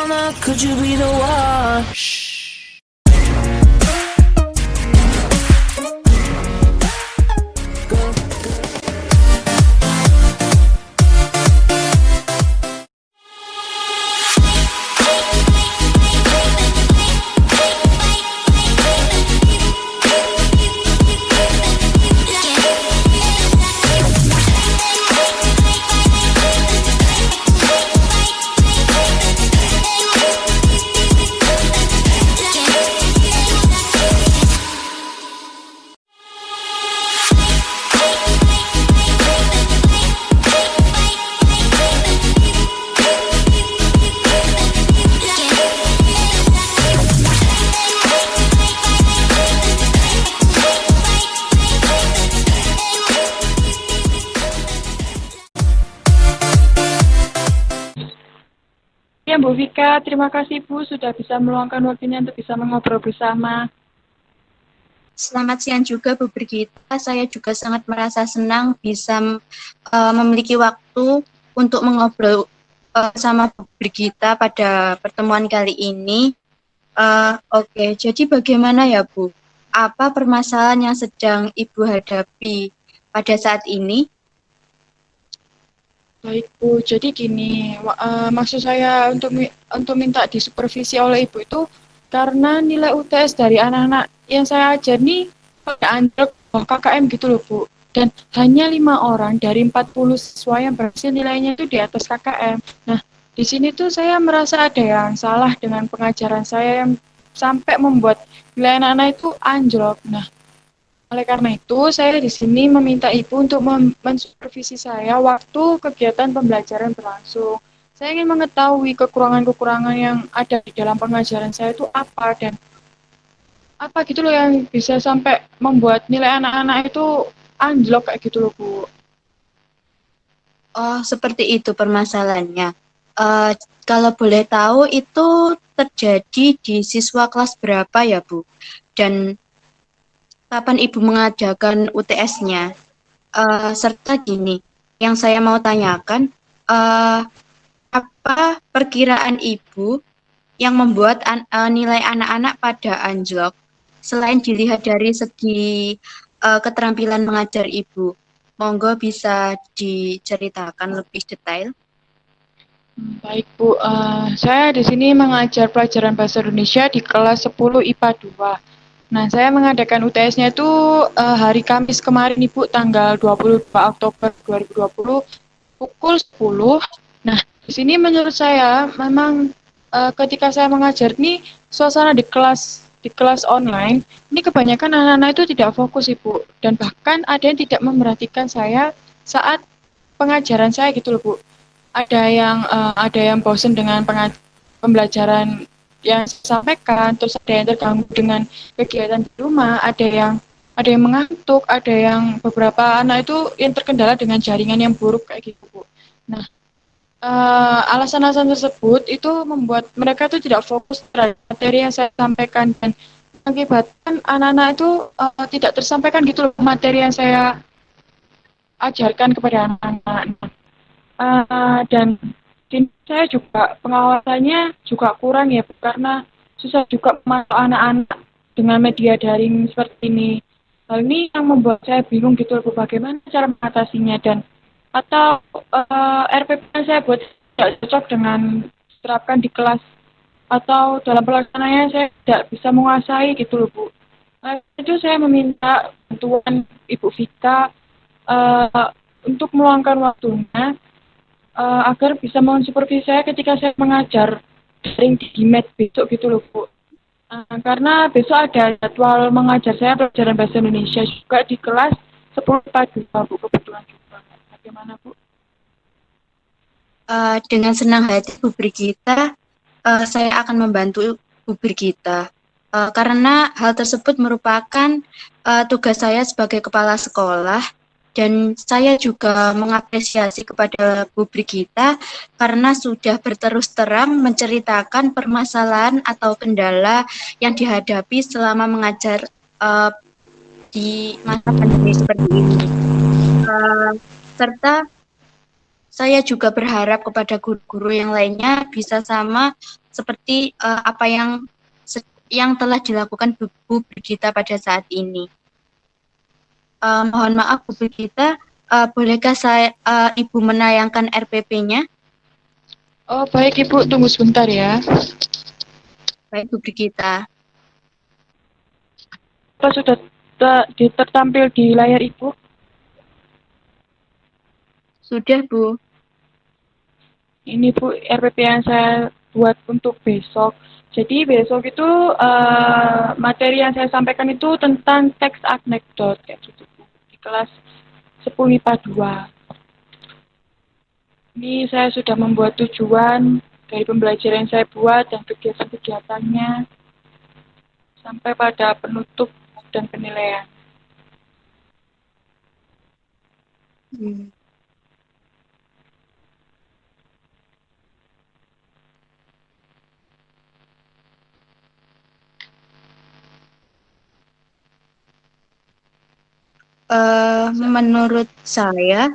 Mama, could you be the one? Ya, Bu Vika, terima kasih Bu sudah bisa meluangkan waktunya untuk bisa mengobrol bersama. Selamat siang juga Bu Brigita, saya juga sangat merasa senang bisa memiliki waktu untuk mengobrol sama Bu Brigita pada pertemuan kali ini. Oke, jadi bagaimana ya Bu? Apa permasalahan yang sedang Ibu hadapi pada saat ini? Baik Bu, jadi gini, maksud saya untuk minta disupervisi oleh Ibu itu karena nilai UTS dari anak-anak yang saya ajar nih pada anjlok KKM gitu loh Bu. Dan hanya 5 orang dari 40 siswa yang berhasil nilainya itu di atas KKM. Nah, di sini tuh saya merasa ada yang salah dengan pengajaran saya yang sampai membuat nilai anak-anak itu anjlok. Nah, oleh karena itu, saya di sini meminta Ibu untuk mensupervisi saya waktu kegiatan pembelajaran berlangsung. Saya ingin mengetahui kekurangan-kekurangan yang ada di dalam pengajaran saya itu apa dan apa gitu loh yang bisa sampai membuat nilai anak-anak itu anjlok kayak gitu loh, Bu. Oh, seperti itu permasalahannya. Eh, Kalau boleh tahu itu terjadi di siswa kelas berapa ya Bu? Dan kapan Ibu mengajarkan UTS-nya? Serta gini, yang saya mau tanyakan, apa perkiraan Ibu yang membuat nilai anak-anak pada anjlok, selain dilihat dari segi keterampilan mengajar Ibu? Monggo bisa diceritakan lebih detail. Baik Bu, saya di sini mengajar pelajaran bahasa Indonesia di kelas 10 IPA 2. Nah, saya mengadakan UTS-nya itu hari Kamis kemarin Ibu, tanggal 22 Oktober 2020 pukul 10. Nah, di sini menurut saya memang ketika saya mengajar nih suasana di kelas online ini kebanyakan anak-anak itu tidak fokus Ibu dan bahkan ada yang tidak memperhatikan saya saat pengajaran saya gitu loh Bu. Ada yang bosan dengan pembelajaran yang saya sampaikan, terus ada yang terganggu dengan kegiatan di rumah, ada yang mengantuk, ada yang beberapa anak itu yang terkendala dengan jaringan yang buruk kayak gitu, Bu. Nah, alasan-alasan tersebut itu membuat mereka itu tidak fokus terhadap materi yang saya sampaikan dan mengakibatkan anak-anak itu tidak tersampaikan gitu loh materi yang saya ajarkan kepada anak-anak. Dan saya juga pengawasannya juga kurang ya, karena susah juga memantau anak-anak dengan media daring seperti ini. Hal ini yang membuat saya bingung gitu, bagaimana cara mengatasinya dan atau RPP yang saya buat tidak cocok dengan diterapkan di kelas atau dalam pelaksanaannya saya tidak bisa menguasai gitu loh Bu. Itu saya meminta bantuan Ibu Vika untuk meluangkan waktunya agar bisa mensupervisi saya ketika saya mengajar daring di GIMET besok gitu loh Bu. Karena besok ada jadwal mengajar saya pelajaran bahasa Indonesia juga di kelas 10 pagi Bu, kebetulan juga. Bagaimana Bu? Dengan senang hati Bu Brigita, saya akan membantu Bu Brigita. Karena hal tersebut merupakan tugas saya sebagai kepala sekolah. Dan saya juga mengapresiasi kepada Bu Brigita karena sudah berterus terang menceritakan permasalahan atau kendala yang dihadapi selama mengajar di masa pandemi seperti ini. Serta saya juga berharap kepada guru-guru yang lainnya bisa sama seperti apa yang telah dilakukan Bu Brigita pada saat ini. Mohon maaf Bu Brigita, bolehkah Ibu menayangkan RPP-nya? Oh, baik Ibu, tunggu sebentar ya. Baik Bu Brigita. Apa sudah tertampil di layar Ibu? Sudah Bu. Ini Bu, RPP yang saya buat untuk besok. Jadi besok itu materi yang saya sampaikan itu tentang teks anekdot kayak gitu Bu, di kelas 10 IPA 2. Ini saya sudah membuat tujuan dari pembelajaran yang saya buat dan kegiatan-kegiatannya sampai pada penutup dan penilaian. Menurut saya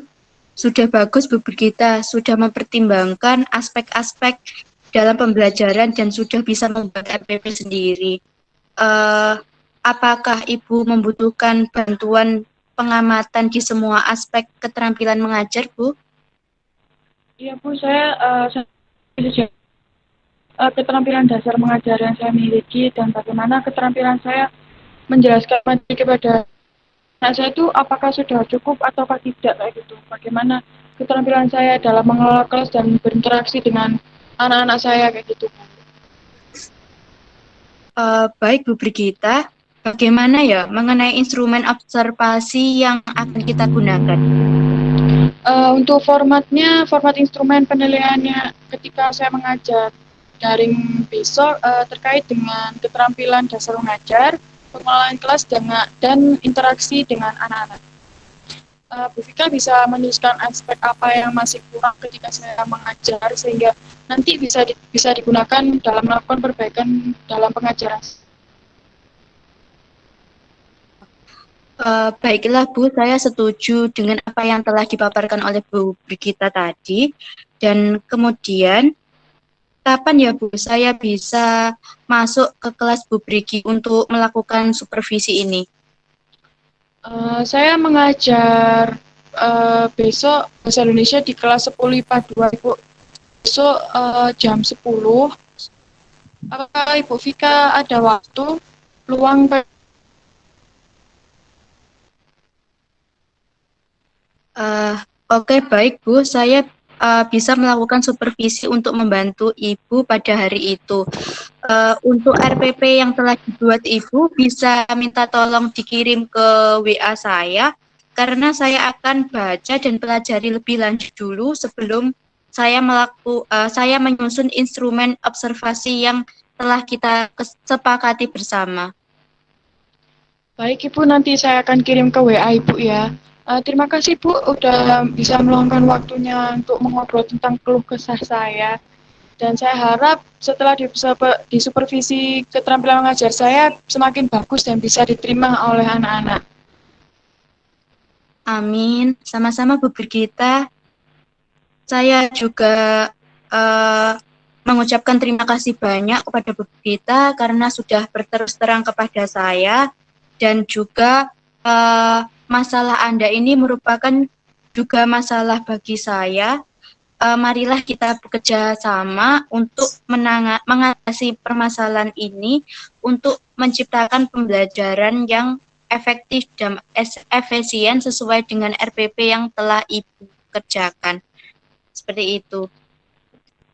sudah bagus Bu Brigita, sudah mempertimbangkan aspek-aspek dalam pembelajaran dan sudah bisa membuat RPP sendiri. Apakah Ibu membutuhkan bantuan pengamatan di semua aspek keterampilan mengajar, Bu? Iya Bu, saya keterampilan dasar mengajar yang saya miliki dan bagaimana keterampilan saya menjelaskan materi kepada anak saya itu apakah sudah cukup atau tidak kayak gitu. Bagaimana keterampilan saya dalam mengelola kelas dan berinteraksi dengan anak-anak saya kayak gitu. Baik Bu Brigita, bagaimana ya mengenai instrumen observasi yang akan kita gunakan? Untuk format instrumen penilaiannya ketika saya mengajar daring besok terkait dengan keterampilan dasar mengajar, pengelolaan kelas dan interaksi dengan anak-anak. Bu Vika bisa menuliskan aspek apa yang masih kurang ketika saya mengajar sehingga nanti bisa digunakan dalam melakukan perbaikan dalam pengajaran. Baiklah Bu, saya setuju dengan apa yang telah dipaparkan oleh Bu Brigita tadi. Dan kemudian, kapan ya Bu saya bisa masuk ke kelas Bu Brigi untuk melakukan supervisi ini? Saya mengajar besok bahasa Indonesia di kelas 10 IPA 2 Ibu. Besok jam 10. Apakah Ibu Vika ada waktu luang? Oke, baik Bu, saya bisa melakukan supervisi untuk membantu Ibu pada hari itu. Untuk RPP yang telah dibuat Ibu bisa minta tolong dikirim ke WA saya karena saya akan baca dan pelajari lebih lanjut dulu sebelum saya menyusun instrumen observasi yang telah kita sepakati bersama. Baik Ibu, nanti saya akan kirim ke WA Ibu ya. Terima kasih Bu, udah bisa meluangkan waktunya untuk mengobrol tentang keluh kesah saya. Dan saya harap setelah disupervisi keterampilan mengajar saya semakin bagus dan bisa diterima oleh anak-anak. Amin, sama-sama Bu Brigita. Saya juga mengucapkan terima kasih banyak kepada Bu Brigita karena sudah berterus terang kepada saya dan juga masalah Anda ini merupakan juga masalah bagi saya. Marilah kita bekerja sama untuk mengatasi permasalahan ini untuk menciptakan pembelajaran yang efektif dan efisien sesuai dengan RPP yang telah Ibu kerjakan. Seperti itu.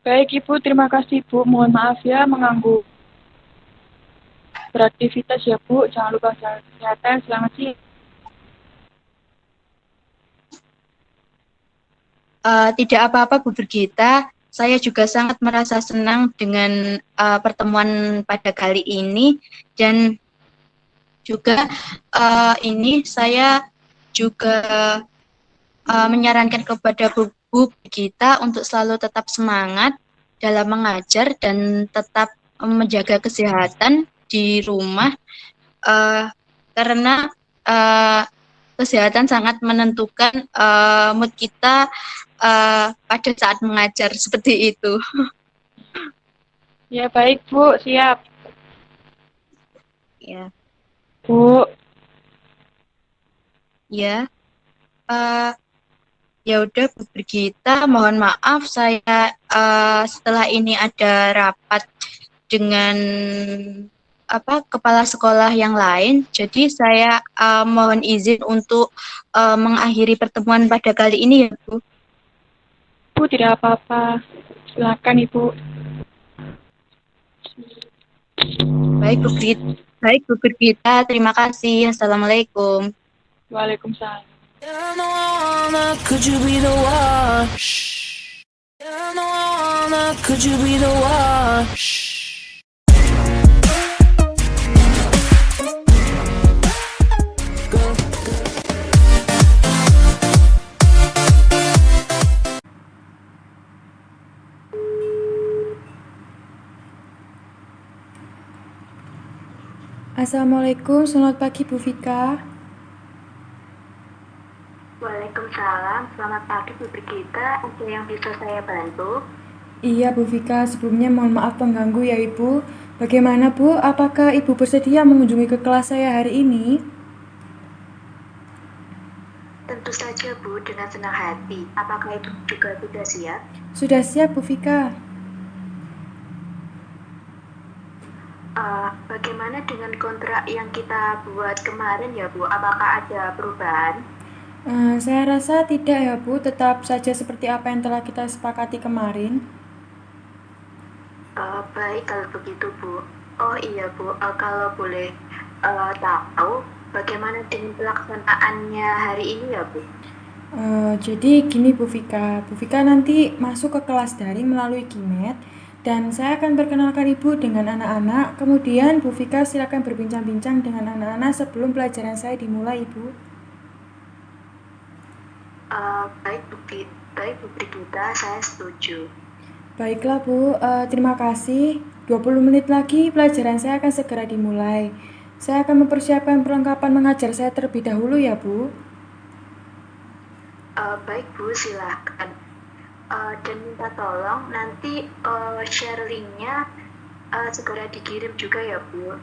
Baik Ibu, terima kasih Bu. Mohon maaf ya mengganggu beraktivitas ya Bu. Jangan lupa jaga kesehatan. Selamat siang. Tidak apa-apa Bu Brigita, saya juga sangat merasa senang dengan pertemuan pada kali ini dan juga ini saya juga menyarankan kepada Bu Brigita untuk selalu tetap semangat dalam mengajar dan tetap menjaga kesehatan di rumah karena kesehatan sangat menentukan mood kita pada saat mengajar seperti itu. Ya, baik, Bu. Siap. Ya, Bu, ya. Eh, Ya udah Bu Brigita, mohon maaf saya setelah ini ada rapat dengan kepala sekolah yang lain. Jadi saya mohon izin untuk mengakhiri pertemuan pada kali ini ya Bu. Bu tidak apa-apa. Silakan, Ibu. Baik Bu Brigita, terima kasih. Assalamualaikum. Waalaikumsalam. You're the one, could you be the one? Shh. You're the one, could you be the one? Shh. Go, go. Assalamualaikum, selamat pagi Bu Vika. Waalaikumsalam, selamat pagi Bu Brigita. Ada yang bisa saya bantu? Iya Bu Vika, sebelumnya mohon maaf pengganggu ya Ibu. Bagaimana Bu, apakah Ibu bersedia mengunjungi ke kelas saya hari ini? Tentu saja Bu, dengan senang hati. Apakah Ibu juga sudah siap? Sudah siap Bu Vika. Bagaimana dengan kontrak yang kita buat kemarin ya Bu? Apakah ada perubahan? Saya rasa tidak ya Bu, tetap saja seperti apa yang telah kita sepakati kemarin. Baik kalau begitu Bu. Oh iya Bu, kalau boleh tahu bagaimana dengan pelaksanaannya hari ini ya Bu? Jadi gini Bu Vika nanti masuk ke kelas daring melalui Kimet dan saya akan perkenalkan Ibu dengan anak-anak. Kemudian Bu Vika silakan berbincang-bincang dengan anak-anak sebelum pelajaran saya dimulai Ibu. Baik Bu Brigita, saya setuju. Baiklah Bu, terima kasih. 20 menit lagi pelajaran saya akan segera dimulai. Saya akan mempersiapkan perlengkapan mengajar saya terlebih dahulu ya Bu. Baik Bu, silakan. Dan minta tolong nanti share linknya segera dikirim juga ya Bu.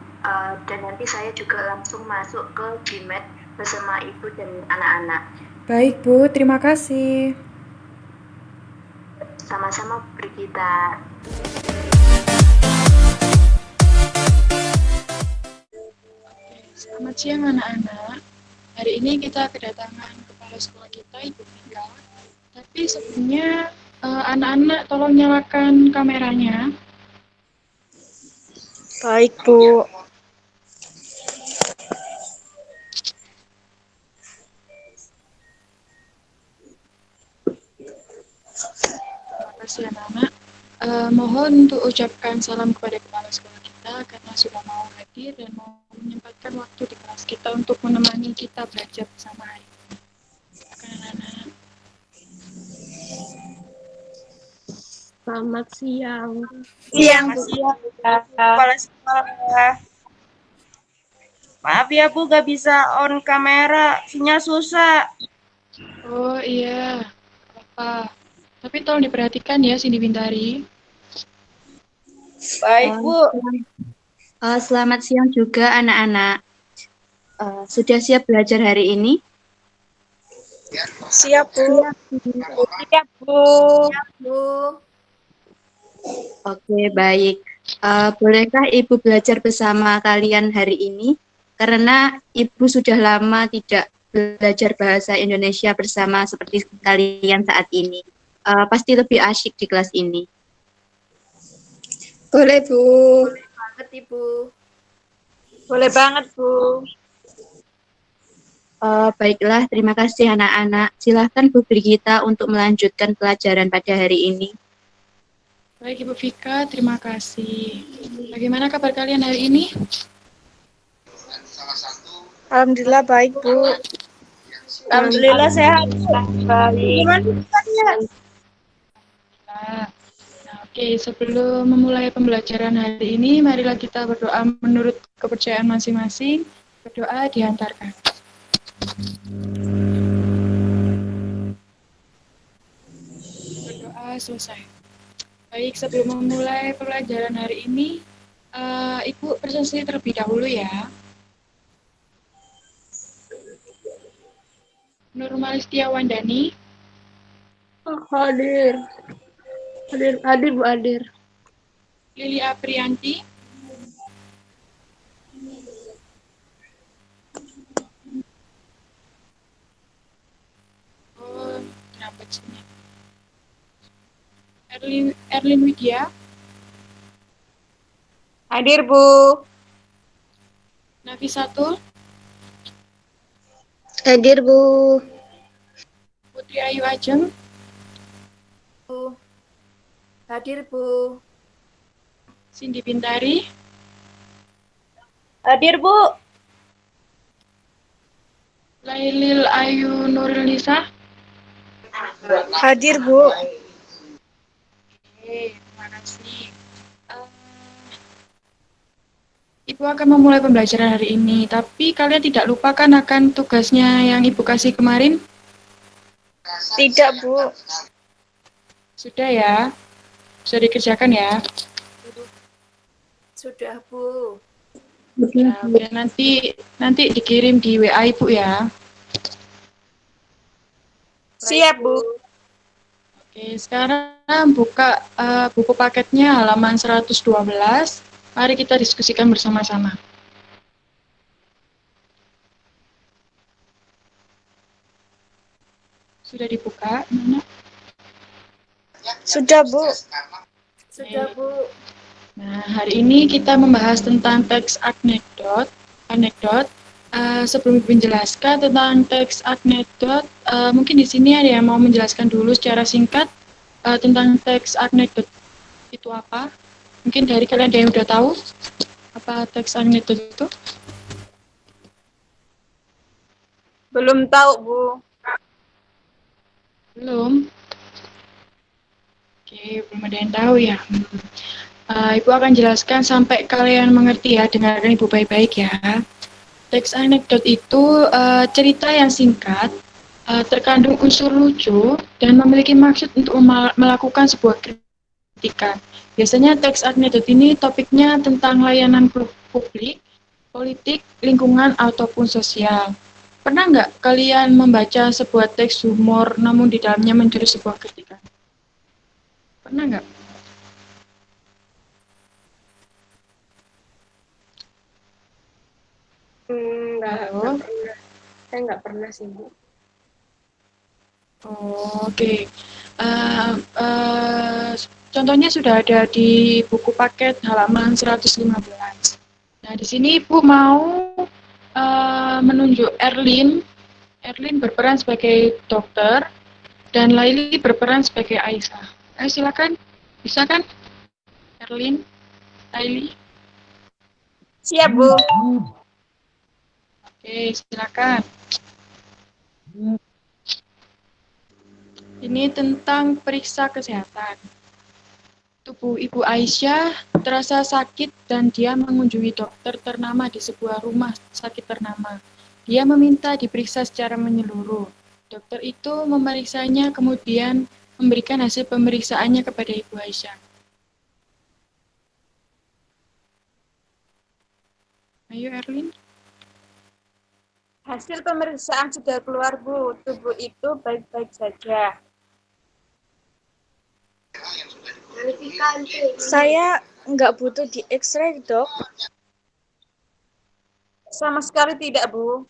Dan nanti saya juga langsung masuk ke Gmail bersama Ibu dan anak-anak. Baik Bu, terima kasih. Sama-sama Bu Brigita. Selamat siang anak-anak. Hari ini kita kedatangan kepala sekolah kita, Ibu Vika. Tapi sebelumnya anak-anak tolong nyalakan kameranya. Baik, Bu. Terima kasih anak-anak. Mohon untuk ucapkan salam kepada kepala sekolah kita karena sudah mau hadir dan mau menyempatkan waktu di kelas kita untuk menemani kita belajar bersama hari ini. Silakan anak-anak. Selamat siang. Siang, kepala sekolah. Maaf ya Bu, gak bisa on kamera, sinyal susah. Oh iya, apa? Tapi tolong diperhatikan ya, Cindy Bintari. Baik Bu. Selamat siang juga anak-anak. Sudah siap belajar hari ini? Siap Bu. Siap Bu. Oke, baik. Bolehkah Ibu belajar bersama kalian hari ini? Karena Ibu sudah lama tidak belajar bahasa Indonesia bersama seperti kalian saat ini. Pasti lebih asyik di kelas ini. Boleh, Bu. Banget Ibu. Boleh banget Bu. Baiklah, terima kasih anak-anak. Silahkan Bu Brigita untuk melanjutkan pelajaran pada hari ini. Baik Ibu Vika, terima kasih. Bagaimana kabar kalian hari ini? Alhamdulillah baik, Bu. Alhamdulillah sehat. Baik. Gimana ya? Nah, oke, sebelum memulai pembelajaran hari ini, marilah kita berdoa menurut kepercayaan masing-masing. Berdoa diantarkan. selesai. Baik, sebelum memulai pelajaran hari ini, Ibu presentasi terlebih dahulu ya. Nurmalistia Wandani, Hadir. Hadir, Bu, hadir. Lili Aprianti, oh, kenapa sini? Erlin Widya, Hadir, Bu. Nafisatul, Hadir, Bu. Putri Ayu Ajeng, Hadir, Bu. Cindy Bintari, Hadir, Bu. Lailil Ayu Nurlisa. Hadir, Bu. Oke, terima kasih. Ibu akan memulai pembelajaran hari ini, tapi kalian tidak lupakan akan tugasnya yang Ibu kasih kemarin? Tidak, Bu. Sudah ya? Sudah dikerjakan ya? Sudah, Bu. Nah, oke, nanti dikirim di WA Ibu ya. Siap, Bu. Oke, sekarang buka buku paketnya halaman 112. Mari kita diskusikan bersama-sama. Sudah dibuka? Mana? Sudah, Bu. Sudah, Bu. Nah, hari ini kita membahas tentang teks anekdot. Sebelum menjelaskan tentang teks anekdot, mungkin di sini ada yang mau menjelaskan dulu secara singkat tentang teks anekdot itu apa? Mungkin dari kalian ada yang udah tahu apa teks anekdot itu? Belum tahu, Bu. Belum? Oke, belum ada yang tahu ya. Ibu akan jelaskan sampai kalian mengerti ya, dengarkan Ibu baik-baik ya. Teks anekdot itu cerita yang singkat, terkandung unsur lucu, dan memiliki maksud untuk melakukan sebuah kritikan. Biasanya teks anekdot ini topiknya tentang layanan publik, politik, lingkungan, ataupun sosial. Pernah nggak kalian membaca sebuah teks humor namun di dalamnya mencuri sebuah kritikan? Pernah nggak? Halo? Saya nggak pernah sih, Bu. Oh, oke. Contohnya sudah ada di buku paket halaman 115. Nah, di sini Ibu mau menunjuk Erlin. Erlin berperan sebagai dokter dan Laili berperan sebagai Aisyah. Ayo silakan. Bisa kan? Erlin, Laili. Siap, Bu. Oke, silakan. Ini tentang periksa kesehatan. Tubuh Ibu Aisyah terasa sakit dan dia mengunjungi dokter ternama di sebuah rumah sakit ternama. Dia meminta diperiksa secara menyeluruh. Dokter itu memeriksanya kemudian memberikan hasil pemeriksaannya kepada Ibu Aisyah. Ayo Erlin. Hasil pemeriksaan sudah keluar, Bu. Tubuh itu baik-baik saja. Saya nggak butuh di X-ray, Dok. Sama sekali tidak, Bu.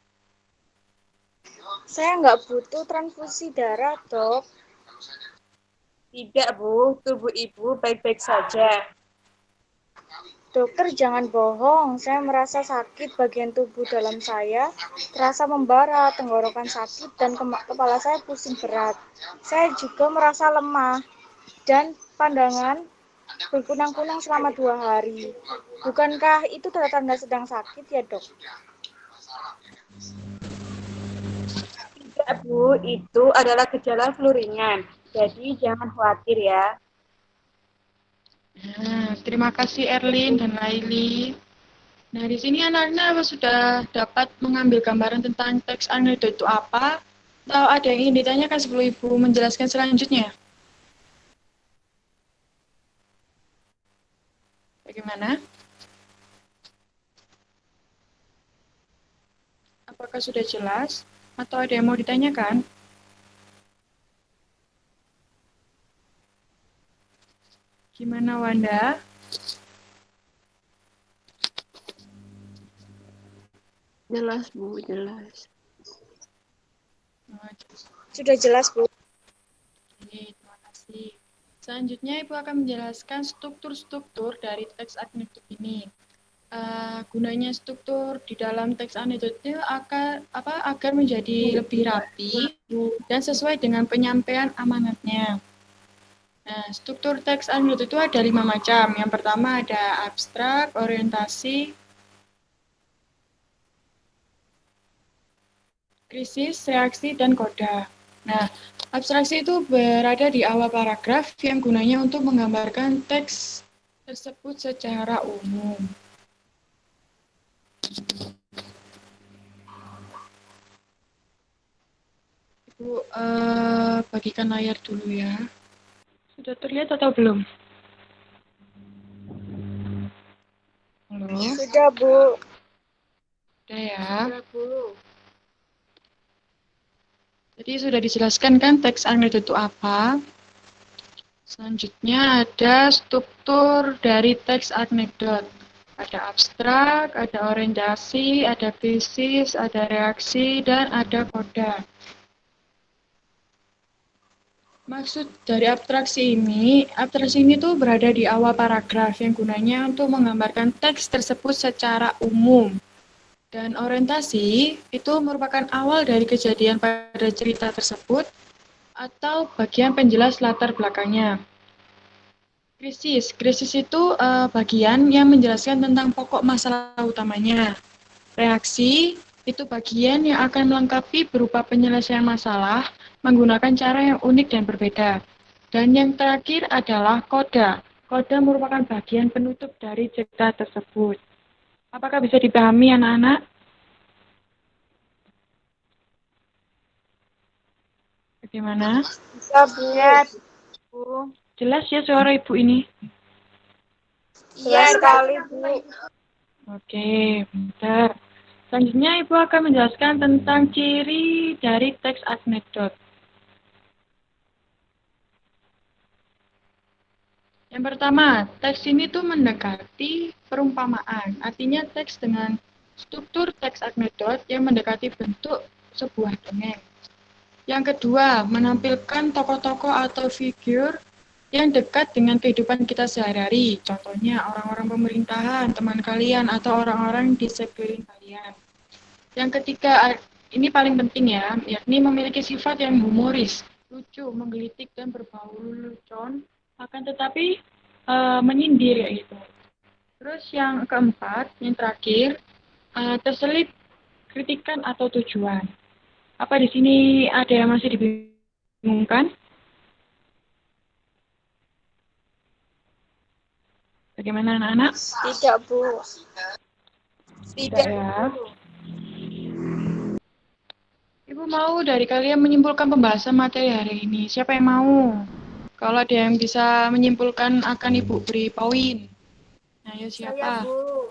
Saya nggak butuh transfusi darah, Dok. Tidak, Bu. Tubuh Ibu baik-baik saja. Dokter, jangan bohong. Saya merasa sakit bagian tubuh dalam saya, terasa membara, tenggorokan sakit, dan kepala saya pusing berat. Saya juga merasa lemah dan pandangan berkunang-kunang selama 2 hari. Bukankah itu tanda-tanda sedang sakit ya, Dok? Tidak, Bu. Itu adalah gejala flu ringan. Jadi jangan khawatir ya. Nah, terima kasih Erlin dan Laili. Nah, di sini anak-anak sudah dapat mengambil gambaran tentang teks anekdot itu apa? Atau ada yang ingin ditanyakan sebelum Ibu menjelaskan selanjutnya? Bagaimana? Apakah sudah jelas? Atau ada yang mau ditanyakan? Gimana, Wanda? Jelas, Bu, jelas. Sudah jelas, Bu. Oke, terima kasih. Selanjutnya, Ibu akan menjelaskan struktur-struktur dari teks anekdot ini. Gunanya struktur di dalam teks anekdot itu agar menjadi lebih rapi dan sesuai dengan penyampaian amanatnya. Nah, struktur teks anekdot itu ada 5 macam. Yang pertama ada abstrak, orientasi, krisis, reaksi, dan koda. Nah, abstraksi itu berada di awal paragraf yang gunanya untuk menggambarkan teks tersebut secara umum. Ibu bagikan layar dulu ya. Sudah terlihat atau belum? Halo? Sudah, Bu. Sudah ya. Sudah, Bu. Jadi sudah dijelaskan kan teks anekdot itu apa? Selanjutnya ada struktur dari teks anekdot. Ada abstrak, ada orientasi, ada krisis, ada reaksi, dan ada koda. Maksud dari abstraksi ini tuh berada di awal paragraf yang gunanya untuk menggambarkan teks tersebut secara umum. Dan orientasi itu merupakan awal dari kejadian pada cerita tersebut atau bagian penjelas latar belakangnya. Krisis itu bagian yang menjelaskan tentang pokok masalah utamanya. Reaksi itu bagian yang akan melengkapi berupa penyelesaian masalah menggunakan cara yang unik dan berbeda. Dan yang terakhir adalah koda. Koda merupakan bagian penutup dari cerita tersebut. Apakah bisa dipahami anak-anak? Bagaimana? Bisa, Bu. Jelas ya suara Ibu ini? Jelas sekali, Bu. Oke, bentar. Selanjutnya Ibu akan menjelaskan tentang ciri dari teks anekdot. Yang pertama, teks ini tuh mendekati perumpamaan. Artinya teks dengan struktur teks anekdot yang mendekati bentuk sebuah dongeng. Yang kedua, menampilkan tokoh-tokoh atau figur yang dekat dengan kehidupan kita sehari-hari. Contohnya orang-orang pemerintahan, teman kalian, atau orang-orang di sekeliling kalian. Yang ketiga, ini paling penting ya, yakni memiliki sifat yang humoris, lucu, menggelitik, dan berbau lelucon, akan tetapi menyindir yaitu. Terus yang keempat, yang terakhir, terselip kritikan atau tujuan. Apa di sini ada yang masih dibingungkan? Bagaimana anak-anak? Tidak, Bu. Tidak ya. Ibu mau dari kalian menyimpulkan pembahasan materi hari ini. Siapa yang mau? Kalau ada yang bisa menyimpulkan akan Ibu beri poin. Ayo siapa? Saya, Bu.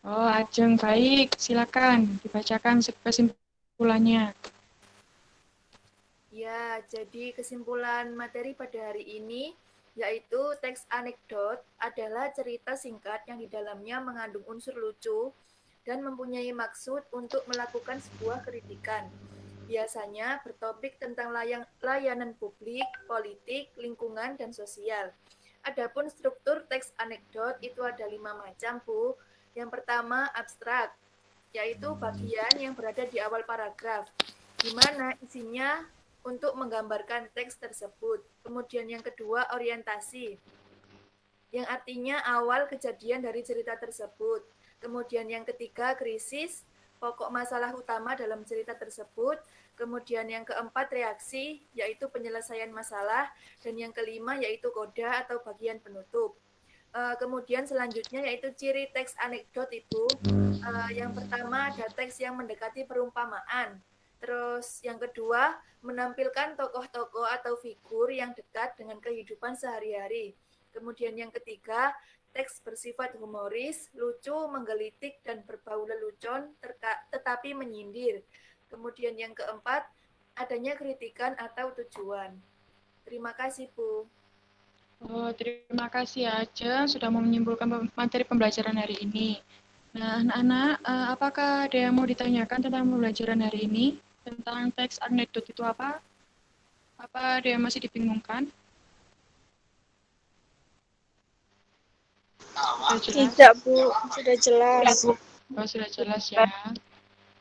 Oh, Ajeng, baik. Silakan dibacakan kesimpulannya. Ya, jadi kesimpulan materi pada hari ini yaitu teks anekdot adalah cerita singkat yang di dalamnya mengandung unsur lucu dan mempunyai maksud untuk melakukan sebuah kritikan. Biasanya bertopik tentang layanan publik, politik, lingkungan, dan sosial. Adapun struktur teks anekdot itu ada 5 macam, Bu. Yang pertama, abstrak, yaitu bagian yang berada di awal paragraf, di mana isinya untuk menggambarkan teks tersebut. Kemudian yang kedua, orientasi, yang artinya awal kejadian dari cerita tersebut. Kemudian yang ketiga, krisis, pokok masalah utama dalam cerita tersebut. Kemudian yang keempat, reaksi, yaitu penyelesaian masalah. Dan yang kelima, yaitu koda atau bagian penutup. Kemudian selanjutnya yaitu ciri teks anekdot, Ibu. Yang pertama ada teks yang mendekati perumpamaan. Terus yang kedua, menampilkan tokoh-tokoh atau figur yang dekat dengan kehidupan sehari-hari. Kemudian yang ketiga, teks bersifat humoris, lucu, menggelitik, dan berbau lelucon, tetapi menyindir. Kemudian yang keempat, adanya kritikan atau tujuan. Terima kasih, Bu. Oh, terima kasih ya, Ajeng, sudah mau menyimpulkan materi pembelajaran hari ini. Nah, anak-anak, apakah ada yang mau ditanyakan tentang pembelajaran hari ini? Tentang teks anekdot itu apa? Apa ada yang masih dibingungkan? Sudah jelas? Tidak, Bu. Sudah jelas. Oh, sudah jelas ya.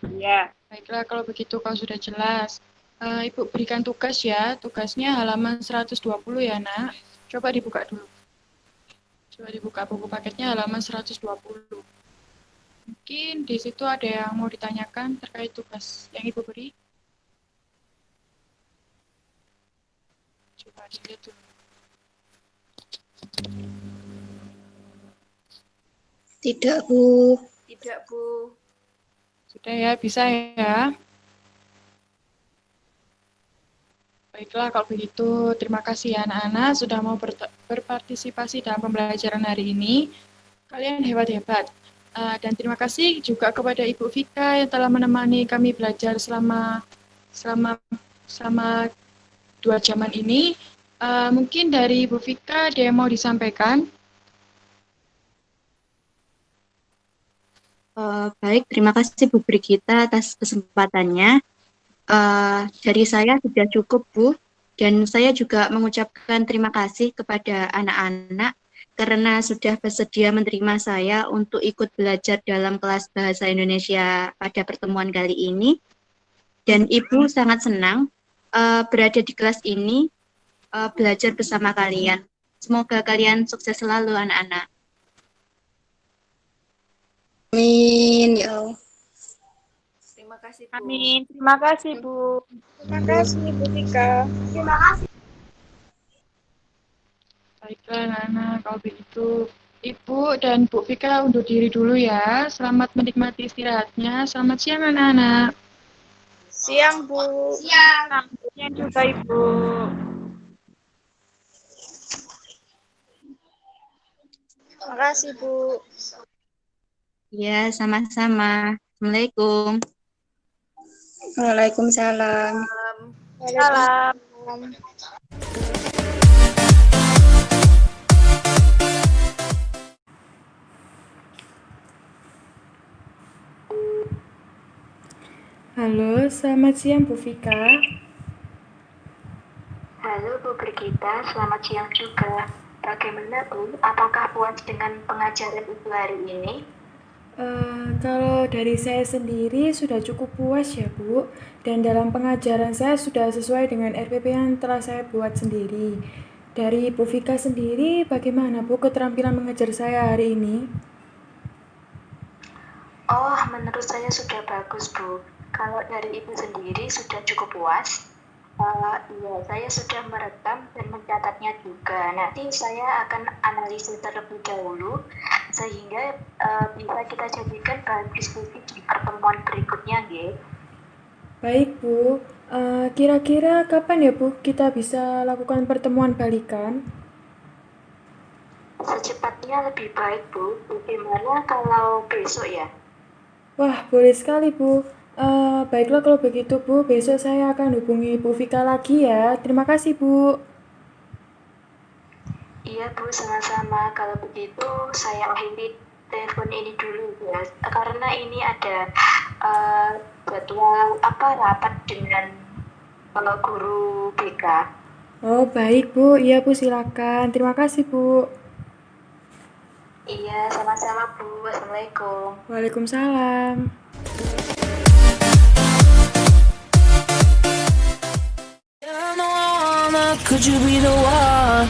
Iya. Baiklah, kalau begitu kalau sudah jelas. Ibu berikan tugas ya. Tugasnya halaman 120 ya, Nak. Coba dibuka dulu. Coba dibuka buku paketnya halaman 120. Mungkin di situ ada yang mau ditanyakan terkait tugas yang Ibu beri. Coba dilihat dulu. Tidak, Bu. Tidak, Bu. Sudah ya, bisa ya. Baiklah, kalau begitu terima kasih ya anak-anak sudah mau berpartisipasi dalam pembelajaran hari ini. Kalian hebat-hebat. Dan terima kasih juga kepada Ibu Vika yang telah menemani kami belajar selama 2 jaman ini. Mungkin dari Ibu Vika ada yang mau disampaikan? Baik, terima kasih Bu Brigita atas kesempatannya. Dari saya sudah cukup, Bu, dan saya juga mengucapkan terima kasih kepada anak-anak karena sudah bersedia menerima saya untuk ikut belajar dalam kelas Bahasa Indonesia pada pertemuan kali ini. Dan Ibu sangat senang berada di kelas ini, belajar bersama kalian. Semoga kalian sukses selalu, anak-anak. Amin, ya Allah. Terima kasih, Bu. Amin. Terima kasih, Bu. Terima kasih, Bu Tika. Terima kasih. Baiklah, anak-anak, kalau begitu Ibu dan Bu Vika undur diri dulu ya. Selamat menikmati istirahatnya. Selamat siang, anak-anak. Siang, Bu. Siang. Siang juga, Ibu. Terima kasih, Bu. Ya, sama-sama. Assalamualaikum. Waalaikumsalam. Salam. Halo, selamat siang Bu Vika. Halo Bu Brigita, selamat siang juga. Bagaimana Bu? Apakah puas dengan pengajaran Ibu hari ini? Kalau dari saya sendiri sudah cukup puas ya Bu, dan dalam pengajaran saya sudah sesuai dengan RPP yang telah saya buat sendiri. Dari Bu Vika sendiri, bagaimana Bu keterampilan mengajar saya hari ini? Oh, menurut saya sudah bagus Bu. Kalau dari Ibu sendiri sudah cukup puas? Iya, saya sudah merekam dan mencatatnya juga. Nanti saya akan analisis terlebih dahulu sehingga bisa kita jadikan bahan diskusi di pertemuan berikutnya, nggih. Baik Bu, kira-kira kapan ya Bu kita bisa lakukan pertemuan balikan? Secepatnya lebih baik Bu. Bagaimana kalau besok ya? Wah, boleh sekali Bu. Baiklah kalau begitu Bu, besok saya akan hubungi Bu Vika lagi ya. Terima kasih Bu. Iya Bu, sama-sama. Kalau begitu saya akhiri telepon ini dulu ya, karena ini ada jadwal rapat dengan guru BK. Oh baik Bu, iya Bu silakan. Terima kasih Bu. Iya, sama-sama Bu. Wassalamualaikum. Waalaikumsalam. Could you be the one?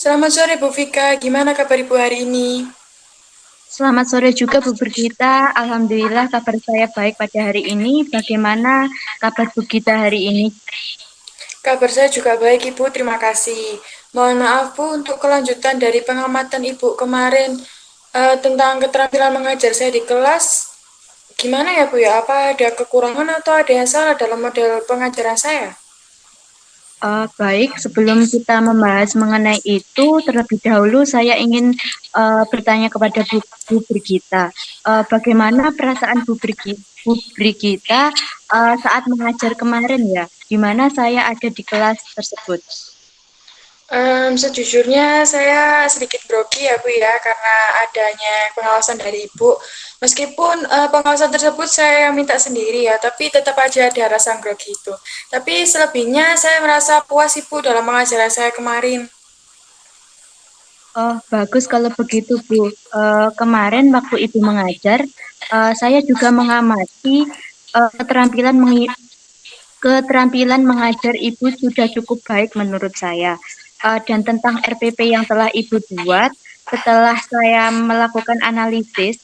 Selamat sore Bu Vika, gimana kabar Ibu hari ini? Selamat sore juga Bu Brigita. Alhamdulillah kabar saya baik pada hari ini. Bagaimana kabar Bu Gita hari ini? Kabar saya juga baik Ibu, terima kasih. Mohon maaf Bu untuk kelanjutan dari pengamatan Ibu kemarin tentang keterampilan mengajar saya di kelas. Gimana ya Bu ya, apa ada kekurangan atau ada yang salah dalam model pengajaran saya? Baik, sebelum kita membahas mengenai itu, terlebih dahulu saya ingin bertanya kepada Bu Brigita. Bagaimana perasaan Bu Brigita saat mengajar kemarin ya, di mana saya ada di kelas tersebut? Sejujurnya saya sedikit grogi ya Bu ya, karena adanya pengawasan dari Ibu. Meskipun pengawasan tersebut saya minta sendiri ya, tapi tetap aja ada rasa grogi itu. Tapi selebihnya saya merasa puas Ibu dalam pengajaran saya kemarin. Oh, bagus kalau begitu Bu. Kemarin waktu Ibu mengajar, saya juga mengamati keterampilan mengajar Ibu sudah cukup baik menurut saya. Dan tentang RPP yang telah Ibu buat, setelah saya melakukan analisis,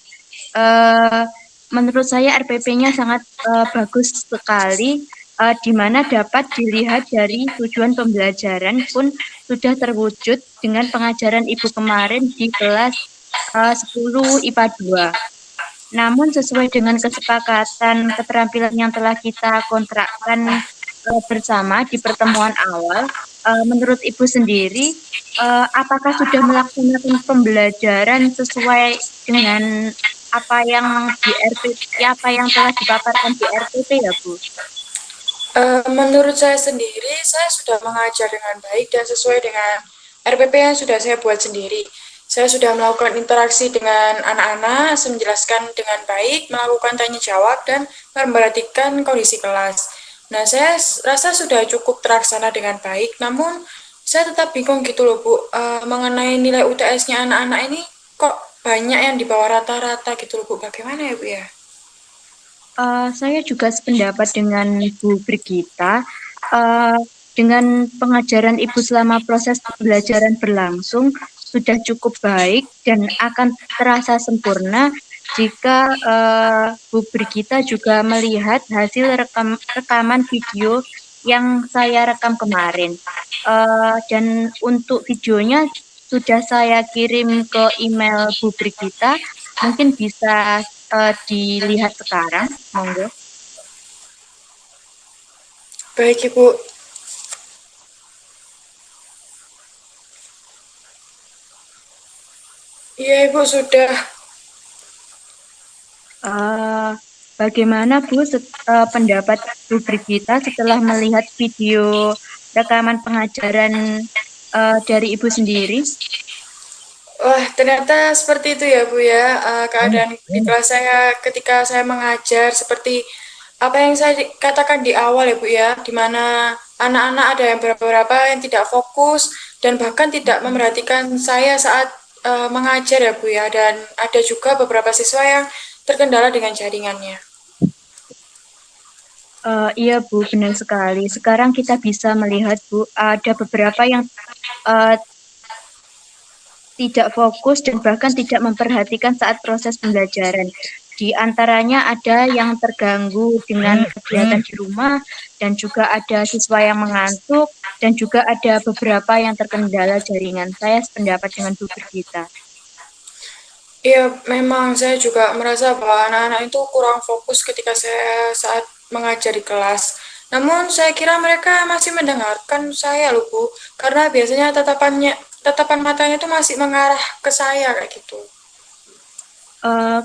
menurut saya RPP-nya sangat bagus sekali, di mana dapat dilihat dari tujuan pembelajaran pun sudah terwujud dengan pengajaran Ibu kemarin di kelas 10 IPA 2. Namun sesuai dengan kesepakatan keterampilan yang telah kita kontrakkan bersama di pertemuan awal, menurut Ibu sendiri, apakah sudah melaksanakan pembelajaran sesuai dengan apa yang di RPP, apa yang telah dipaparkan di RPP ya Bu? Menurut saya sendiri, saya sudah mengajar dengan baik dan sesuai dengan RPP yang sudah saya buat sendiri. Saya sudah melakukan interaksi dengan anak-anak, menjelaskan dengan baik, melakukan tanya jawab, dan memperhatikan kondisi kelas. Nah, saya rasa sudah cukup terlaksana dengan baik, namun saya tetap bingung gitu loh Bu, mengenai nilai UTS-nya anak-anak ini kok banyak yang di bawah rata-rata gitu loh Bu, bagaimana ya Bu ya? Saya juga sependapat dengan Bu Brigita. Dengan pengajaran Ibu selama proses pembelajaran berlangsung sudah cukup baik dan akan terasa sempurna jika Bu Brigita juga melihat hasil rekaman video yang saya rekam kemarin. Dan untuk videonya sudah saya kirim ke email Bu Brigita, mungkin bisa dilihat sekarang, monggo. Baik Ibu. Iya Ibu sudah. Bagaimana Bu pendapat Bu Brigita setelah melihat video rekaman pengajaran dari Ibu sendiri? Wah, ternyata seperti itu ya Bu ya, keadaan di kelas saya ketika saya mengajar seperti apa yang saya katakan di awal ya Bu ya, di mana anak-anak ada yang beberapa yang tidak fokus dan bahkan tidak memperhatikan saya saat mengajar ya Bu ya, dan ada juga beberapa siswa yang terkendala dengan jaringannya. Iya Bu, benar sekali. Sekarang kita bisa melihat Bu, ada beberapa yang tidak fokus dan bahkan tidak memperhatikan saat proses pembelajaran. Di antaranya ada yang terganggu dengan kegiatan di rumah, dan juga ada siswa yang mengantuk, dan juga ada beberapa yang terkendala jaringan. Saya sependapat dengan Bu Brigita. Iya, memang saya juga merasa bahwa anak-anak itu kurang fokus ketika saya saat mengajar di kelas. Namun saya kira mereka masih mendengarkan saya loh Bu, karena biasanya tatapan matanya itu masih mengarah ke saya kayak gitu.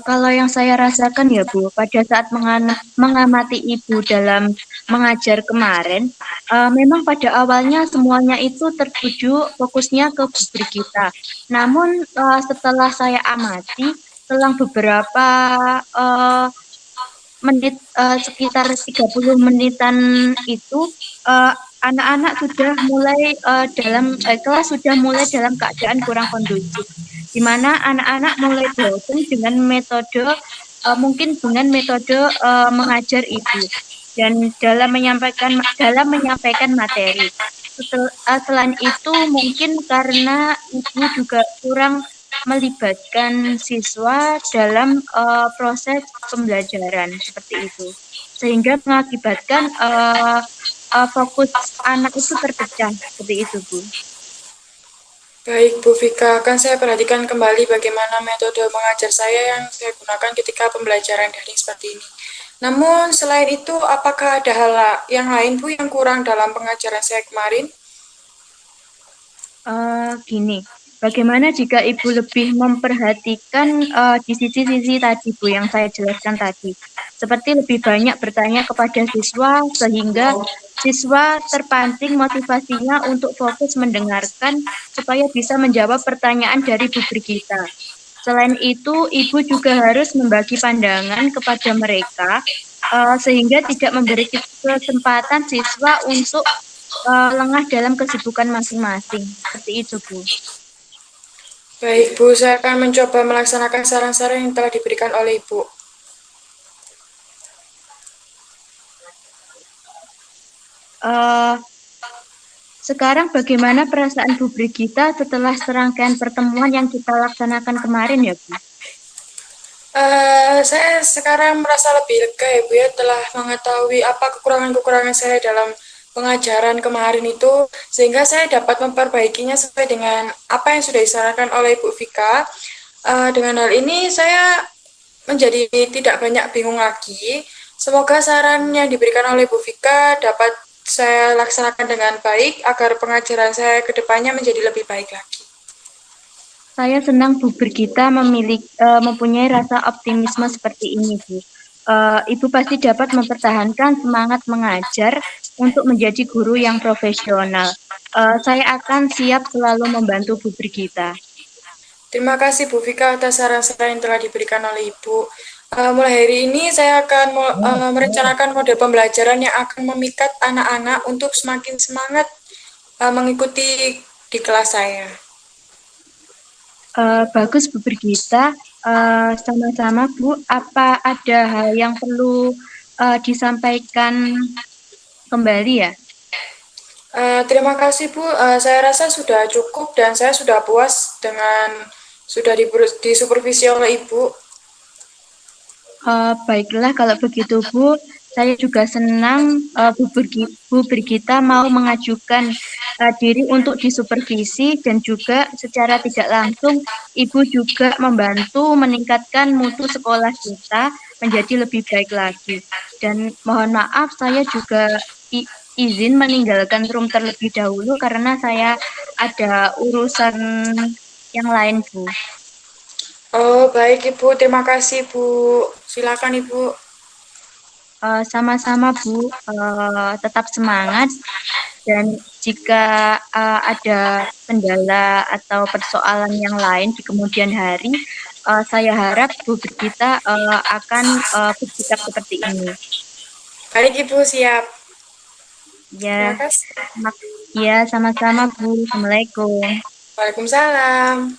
Kalau yang saya rasakan ya Bu, pada saat mengamati Ibu dalam mengajar kemarin, memang pada awalnya semuanya itu tertuju fokusnya ke Bu Brigita. Namun setelah saya amati, selang beberapa menit, sekitar 30 menitan itu, anak-anak sudah mulai kelas sudah mulai dalam keadaan kurang kondusif, di mana anak-anak mulai bosan dengan metode mengajar Ibu dan dalam menyampaikan materi. Selain itu mungkin karena ibu juga kurang melibatkan siswa dalam proses pembelajaran seperti itu, sehingga mengakibatkan fokus anak itu terpecah seperti itu, Bu. Baik, Bu Vika, akan saya perhatikan kembali bagaimana metode mengajar saya yang saya gunakan ketika pembelajaran daring seperti ini. Namun, selain itu, apakah ada hal yang lain, Bu, yang kurang dalam pengajaran saya kemarin? Gini, bagaimana jika Ibu lebih memperhatikan di sisi-sisi tadi, Bu, yang saya jelaskan tadi. Seperti lebih banyak bertanya kepada siswa, sehingga siswa terpancing motivasinya untuk fokus mendengarkan supaya bisa menjawab pertanyaan dari Bu Brigita. Selain itu, Ibu juga harus membagi pandangan kepada mereka, sehingga tidak memberi kesempatan siswa untuk lengah dalam kesibukan masing-masing. Seperti itu, Bu. Baik, Bu, saya akan mencoba melaksanakan saran-saran yang telah diberikan oleh Ibu. Sekarang bagaimana perasaan Bu Brigita setelah serangkaian pertemuan yang kita laksanakan kemarin ya, Bu? Saya sekarang merasa lebih lega ya, Bu, ya, telah mengetahui apa kekurangan-kekurangan saya dalam pengajaran kemarin itu, sehingga saya dapat memperbaikinya sesuai dengan apa yang sudah disarankan oleh Bu Vika. Dengan hal ini saya menjadi tidak banyak bingung lagi. Semoga saran yang diberikan oleh Bu Vika dapat saya laksanakan dengan baik agar pengajaran saya ke depannya menjadi lebih baik lagi. Saya senang Bu Brigita mempunyai rasa optimisme seperti ini, Bu. Ibu pasti dapat mempertahankan semangat mengajar untuk menjadi guru yang profesional. Saya akan siap selalu membantu Bu Brigita. Terima kasih Bu Vika atas saran-saran yang telah diberikan oleh Ibu. Mulai hari ini saya akan merencanakan model pembelajaran yang akan memikat anak-anak untuk semakin semangat mengikuti di kelas saya. Bagus Bu Brigita, sama-sama Bu. Apa ada hal yang perlu disampaikan kembali ya? Terima kasih Bu, saya rasa sudah cukup dan saya sudah puas dengan sudah disupervisi oleh Ibu. Baiklah kalau begitu Bu, saya juga senang Bu Brigita mau mengajukan diri untuk disupervisi dan juga secara tidak langsung Ibu juga membantu meningkatkan mutu sekolah kita menjadi lebih baik lagi. Dan mohon maaf saya juga izin meninggalkan room terlebih dahulu karena saya ada urusan yang lain, Bu. Oh, baik Ibu, terima kasih Bu. Silakan Ibu. Sama-sama Bu, tetap semangat dan jika ada kendala atau persoalan yang lain di kemudian hari, saya harap Bu Brigita akan bersikap seperti ini. Baik Ibu, siap. Ya, ya sama-sama Bu. Assalamualaikum. Waalaikumsalam.